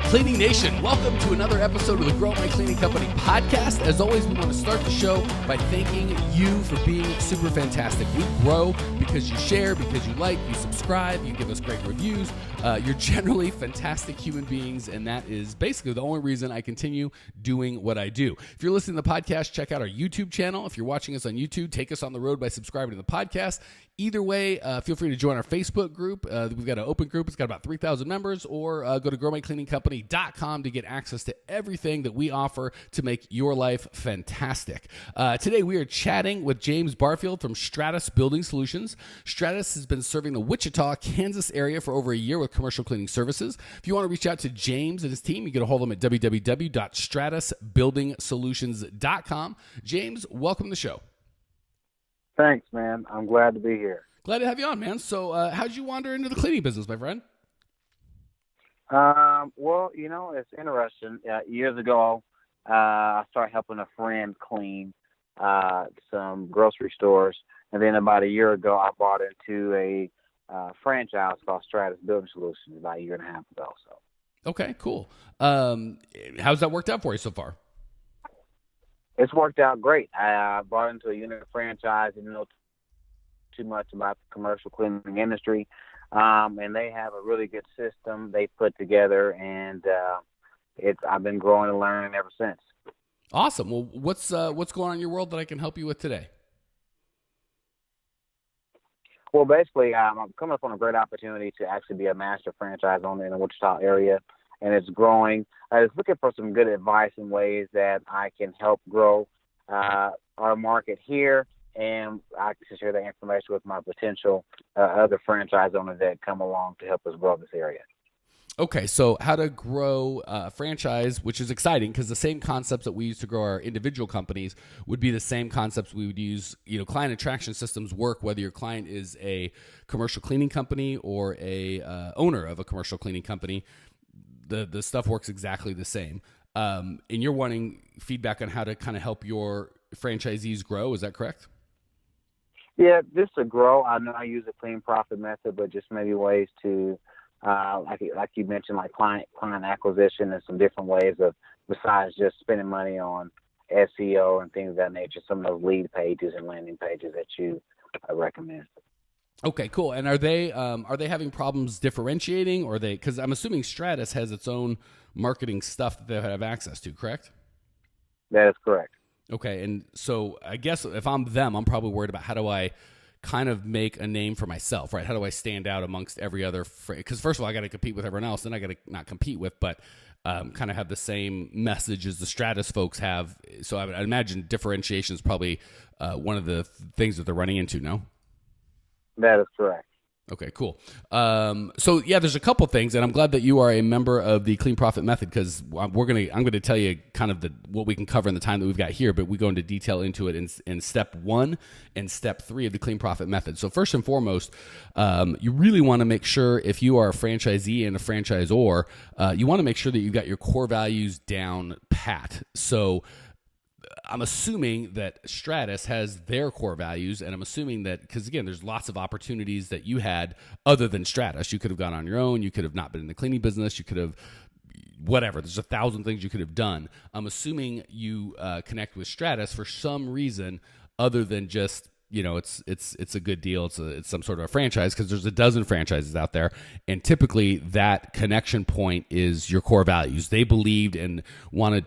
Cleaning Nation, welcome to another episode of the Grow My Cleaning Company podcast. As always, we want to start the show by thanking you for being super fantastic. We grow because you share, because you like, you subscribe, you give us great reviews. You're generally fantastic human beings, and that is basically the only reason I continue doing what I do. If you're listening to the podcast, check out our YouTube channel. If you're watching us on YouTube, take us on the road by subscribing to the podcast. Either way, feel free to join our Facebook group. We've got an open group. It's got about 3,000 members, or go to growmycleaningcompany.com to get access to everything that we offer to make your life fantastic. Today, we are chatting with James Barfield from Stratus Building Solutions. Stratus has been serving the Wichita, Kansas area for over a year with commercial cleaning services. If you want to reach out to James and his team, you can get a hold of them at www.stratusbuildingsolutions.com. James, welcome to the show. Thanks, man. I'm glad to be here. Glad to have you on, man. So how'd you wander into the cleaning business, my friend? Well, it's interesting. Years ago, I started helping a friend clean some grocery stores. And then about a year ago, I bought into a franchise called Stratus Building Solutions about a year and a half ago. So. Okay, cool. How's that worked out for you so far? It's worked out great. I bought into a unit franchise, didn't know too much about the commercial cleaning industry, and they have a really good system they put together, and I've been growing and learning ever since. Awesome. Well, what's going on in your world that I can help you with today? Well, basically, I'm coming up on a great opportunity to actually be a master franchise owner in the Wichita area, and it's growing. I was looking for some good advice and ways that I can help grow our market here, and I can share that information with my potential other franchise owners that come along to help us grow this area. Okay, so how to grow a franchise, which is exciting because the same concepts that we use to grow our individual companies would be the same concepts we would use. Client attraction systems work whether your client is a commercial cleaning company or a owner of a commercial cleaning company. The stuff works exactly the same. And you're wanting feedback on how to kind of help your franchisees grow. Is that correct? Yeah, just to grow. I know I use a clean profit method, but just maybe ways to, like you mentioned, like client acquisition and some different ways of, besides just spending money on SEO and things of that nature, some of those lead pages and landing pages that you recommend. Okay, cool. And are they having problems differentiating, or because I'm assuming Stratus has its own marketing stuff that they have access to, correct? That is correct. Okay, and so I guess if I'm them, I'm probably worried about how do I kind of make a name for myself, right? How do I stand out amongst every other? Because first of all, I got to compete with everyone else, then I got to not compete with, but kind of have the same message as the Stratus folks have. So I imagine differentiation is probably one of the things that they're running into. No. That is correct. Okay, cool. So yeah, there's a couple things, and I'm glad that you are a member of the Clean Profit Method because I'm going to tell you kind of what we can cover in the time that we've got here, but we go into detail into it in step 1 and step 3 of the Clean Profit Method. So first and foremost, you really want to make sure if you are a franchisee and a franchisor, you want to make sure that you've got your core values down pat. So I'm assuming that Stratus has their core values, and I'm assuming that because, again, there's lots of opportunities that you had other than Stratus. You could have gone on your own. You could have not been in the cleaning business. You could have whatever. There's 1,000 things you could have done. I'm assuming you connect with Stratus for some reason other than just, it's a good deal. It's some sort of a franchise because there's a dozen franchises out there, and typically that connection point is your core values. They believed and wanted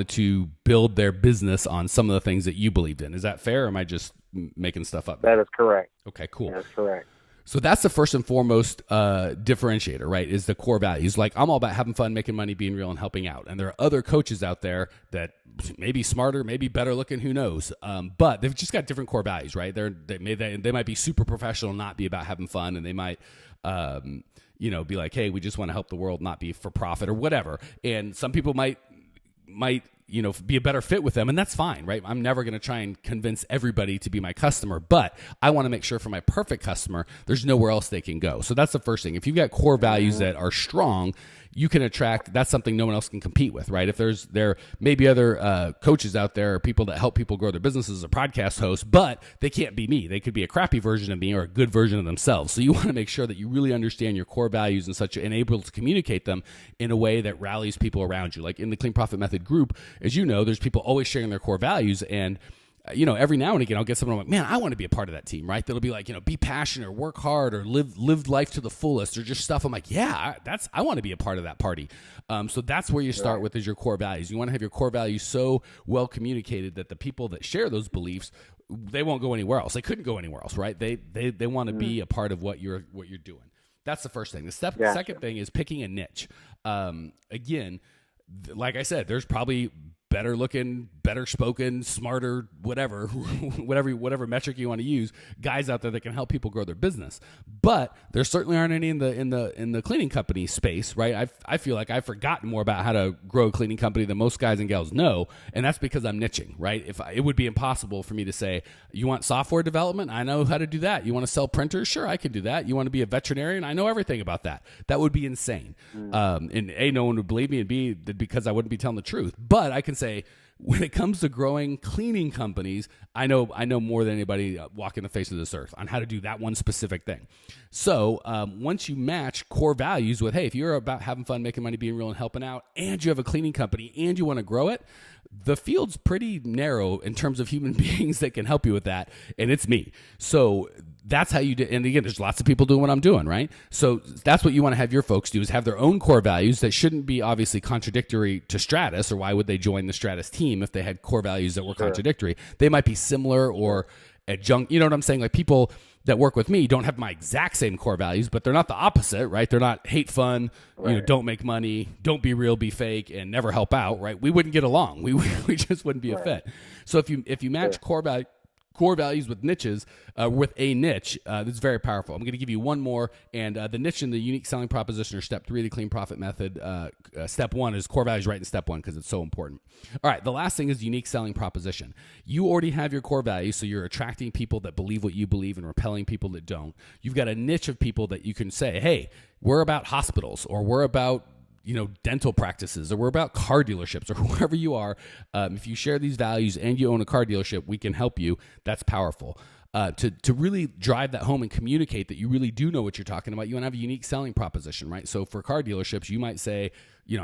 to build their business on some of the things that you believed in. Is that fair, or am I just making stuff up? That is correct. Okay, cool. That's correct. So that's the first and foremost differentiator, right, is the core values. Like, I'm all about having fun, making money, being real, and helping out. And there are other coaches out there that may be smarter, maybe better looking, who knows. But they've just got different core values, right? They might be super professional, not be about having fun, and they might be like, hey, we just want to help the world, not be for profit or whatever. And some people might be a better fit with them. And that's fine, right? I'm never going to try and convince everybody to be my customer, but I want to make sure for my perfect customer, there's nowhere else they can go. So that's the first thing. If you've got core values that are strong, you can attract, that's something no one else can compete with, right? If there may be other coaches out there or people that help people grow their businesses as a podcast host, but they can't be me. They could be a crappy version of me or a good version of themselves. So you want to make sure that you really understand your core values and able to communicate them in a way that rallies people around you. Like in the Clean Profit Method group, as you know, there's people always sharing their core values, and every now and again, I'll get someone like, man, I want to be a part of that team, right? That'll be like, be passionate or work hard or live life to the fullest or just stuff. I'm like, yeah, I want to be a part of that party. So that's where you start with is your core values. You want to have your core values so well communicated that the people that share those beliefs, they won't go anywhere else. They couldn't go anywhere else, right? They want to be a part of what you're doing. That's the first thing. The second thing is picking a niche. Again, like I said, there's probably better looking, better spoken, smarter, whatever metric you want to use, guys out there that can help people grow their business. But there certainly aren't any in the cleaning company space, right? I feel like I've forgotten more about how to grow a cleaning company than most guys and gals know, and that's because I'm niching, right? It would be impossible for me to say, you want software development? I know how to do that. You want to sell printers? Sure, I can do that. You want to be a veterinarian? I know everything about that. That would be insane. And A, no one would believe me, and B, because I wouldn't be telling the truth. But I can say, when it comes to growing cleaning companies, I know more than anybody walking the face of this earth on how to do that one specific thing. So once you match core values with, hey, if you're about having fun, making money, being real, and helping out, and you have a cleaning company, and you want to grow it, the field's pretty narrow in terms of human beings that can help you with that, and it's me. So that's how you do. And again, there's lots of people doing what I'm doing, right? So that's what you want to have your folks do, is have their own core values that shouldn't be obviously contradictory to Stratus, or why would they join the Stratus team if they had core values that were contradictory? They might be similar or adjunct. You know what I'm saying? Like people that work with me don't have my exact same core values, but they're not the opposite, right? They're not hate fun, don't make money, don't be real, be fake, and never help out, right? We wouldn't get along. We just wouldn't be a fit. So if you match core values with niches, with a niche, that's very powerful. I'm going to give you one more, and the niche and the unique selling proposition are step 3 of the Clean Profit Method. Step 1 is core values right in step 1 because it's so important. All right, the last thing is unique selling proposition. You already have your core values, so you're attracting people that believe what you believe and repelling people that don't. You've got a niche of people that you can say, hey, we're about hospitals, or we're about dental practices, or we're about car dealerships, or whoever you are. If you share these values and you own a car dealership, we can help you. That's powerful. To really drive that home and communicate that you really do know what you're talking about, you want to have a unique selling proposition, right? So for car dealerships, you might say,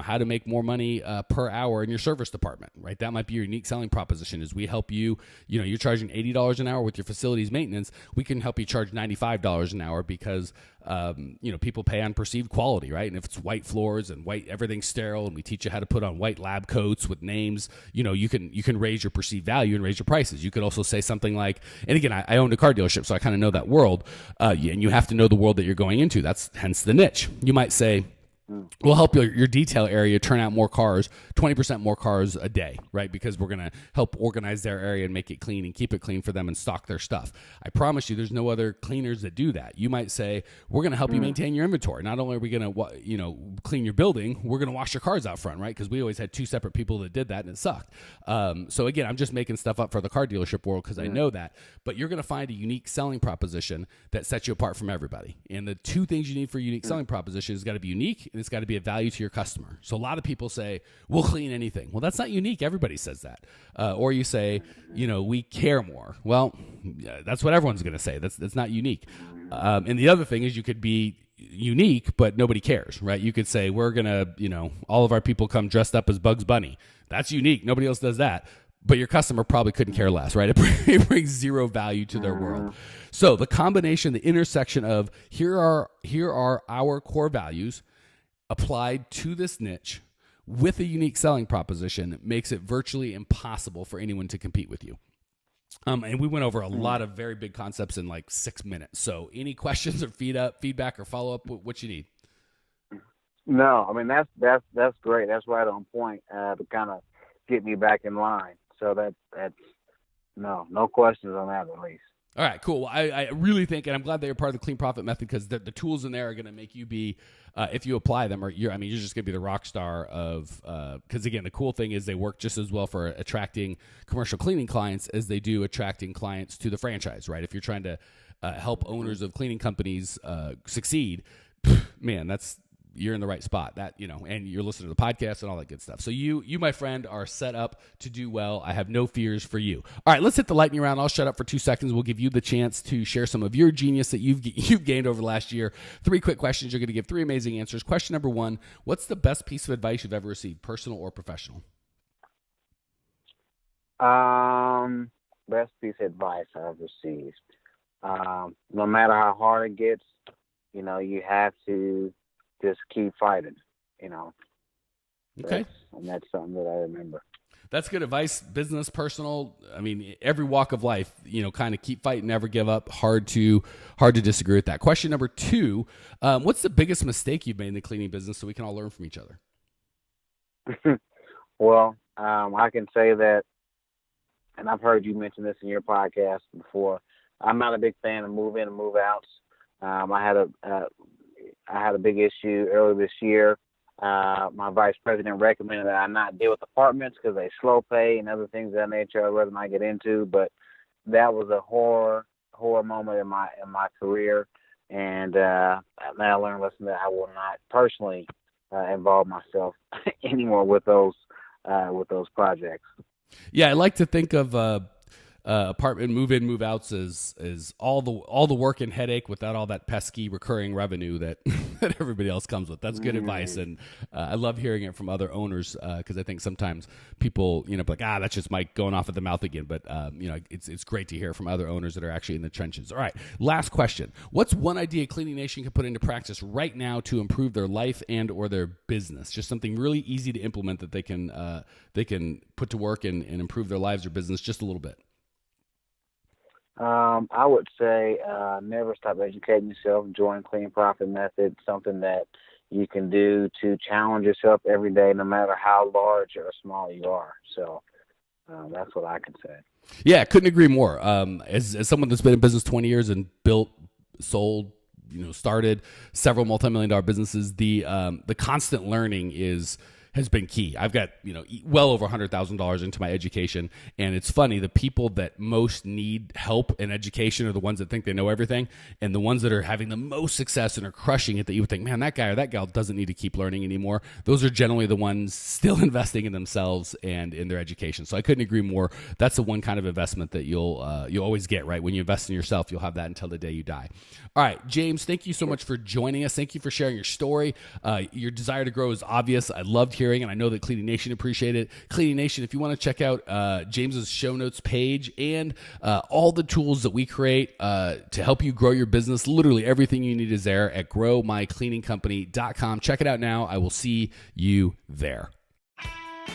how to make more money per hour in your service department, right? That might be your unique selling proposition, is we help you, you're charging $80 an hour with your facilities maintenance. We can help you charge $95 an hour because, people pay on perceived quality, right? And if it's white floors and white, everything's sterile, and we teach you how to put on white lab coats with names, you can raise your perceived value and raise your prices. You could also say something like, and again, I owned a car dealership, so I kind of know that world, and you have to know the world that you're going into. That's hence the niche. You might say, we'll help your detail area turn out more cars, 20% more cars a day, right? Because we're going to help organize their area and make it clean and keep it clean for them and stock their stuff. I promise you, there's no other cleaners that do that. You might say, we're going to help you maintain your inventory. Not only are we going to, clean your building, we're going to wash your cars out front, right? Because we always had 2 separate people that did that, and it sucked. So again, I'm just making stuff up for the car dealership world because I know that. But you're going to find a unique selling proposition that sets you apart from everybody. And the 2 things you need for a unique selling proposition is got to be unique, and it's got to be a value to your customer. So a lot of people say, we'll clean anything. Well, that's not unique. Everybody says that. Or you say, we care more. Well, that's what everyone's going to say. That's not unique. And the other thing is, you could be unique, but nobody cares, right? You could say, we're going to, all of our people come dressed up as Bugs Bunny. That's unique. Nobody else does that. But your customer probably couldn't care less, right? It brings zero value to their world. So the combination, the intersection of here are our core values applied to this niche with a unique selling proposition makes it virtually impossible for anyone to compete with you. And we went over a lot of very big concepts in like 6 minutes. So any questions or feedback or follow up, what you need? No, I mean, that's great. That's right on point to kind of get me back in line. So that's no questions on that, at least. All right, cool. Well, I really think, and I'm glad that you're part of the Clean Profit Method, because the tools in there are going to make you be, if you apply them, you're just going to be the rock star of, because again, the cool thing is they work just as well for attracting commercial cleaning clients as they do attracting clients to the franchise, right? If you're trying to help owners of cleaning companies succeed, man, you're in the right spot. That, and you're listening to the podcast and all that good stuff. So you, my friend, are set up to do well. I have no fears for you. All right, let's hit the lightning round. I'll shut up for 2 seconds. We'll give you the chance to share some of your genius that you've gained over the last year. 3 quick questions. You're going to give 3 amazing answers. Question number 1, what's the best piece of advice you've ever received, personal or professional? Best piece of advice I've received. No matter how hard it gets, you have to just keep fighting, Okay. That's something that I remember. That's good advice. Business, personal. I mean, every walk of life, kind of keep fighting, never give up. Hard to disagree with that. Question number 2, what's the biggest mistake you've made in the cleaning business so we can all learn from each other? Well, I can say that, and I've heard you mention this in your podcast before, I'm not a big fan of move in and move outs. I had a big issue earlier this year. My vice president recommended that I not deal with apartments because they slow pay and other things of that nature I'd rather not get into. But that was a horror moment in my career, and now I learned a lesson that I will not personally involve myself anymore with those projects. Yeah, I like to think of apartment move in, move outs is all the work and headache without all that pesky recurring revenue that that everybody else comes with. That's good advice, and I love hearing it from other owners because I think sometimes people be like, that's just Mike going off at the mouth again. But it's great to hear from other owners that are actually in the trenches. All right, last question: what's one idea Cleaning Nation can put into practice right now to improve their life and or their business? Just something really easy to implement that they can put to work and improve their lives or business just a little bit. I would say never stop educating yourself. Join Clean Profit Method, something that you can do to challenge yourself every day, no matter how large or small you are. So that's what I can say. Yeah, I couldn't agree more. As someone that's been in business 20 years and built, sold, started several multi-million-dollar businesses, the constant learning has been key. I've got, well over $100,000 into my education. And it's funny, the people that most need help in education are the ones that think they know everything. And the ones that are having the most success and are crushing it that you would think, man, that guy or that gal doesn't need to keep learning anymore. Those are generally the ones still investing in themselves and in their education. So I couldn't agree more. That's the one kind of investment that you'll always get, right? When you invest in yourself, you'll have that until the day you die. All right, James, thank you so much for joining us. Thank you for sharing your story. Your desire to grow is obvious. I loved hearing, and I know that Cleaning Nation appreciate it. Cleaning Nation, if you want to check out James's show notes page and all the tools that we create to help you grow your business, literally everything you need is there at growmycleaningcompany.com. Check it out now. I will see you there.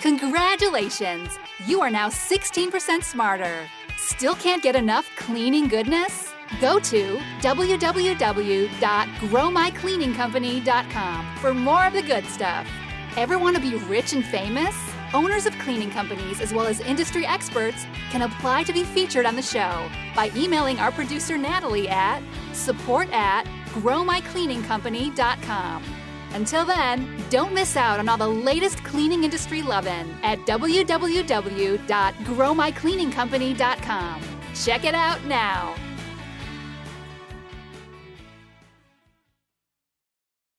Congratulations! You are now 16% smarter. Still can't get enough cleaning goodness? Go to www.growmycleaningcompany.com for more of the good stuff. Ever want to be rich and famous? Owners of cleaning companies as well as industry experts can apply to be featured on the show by emailing our producer Natalie at support@growmycleaningcompany.com. Until then, don't miss out on all the latest cleaning industry lovin' at www.growmycleaningcompany.com. Check it out now.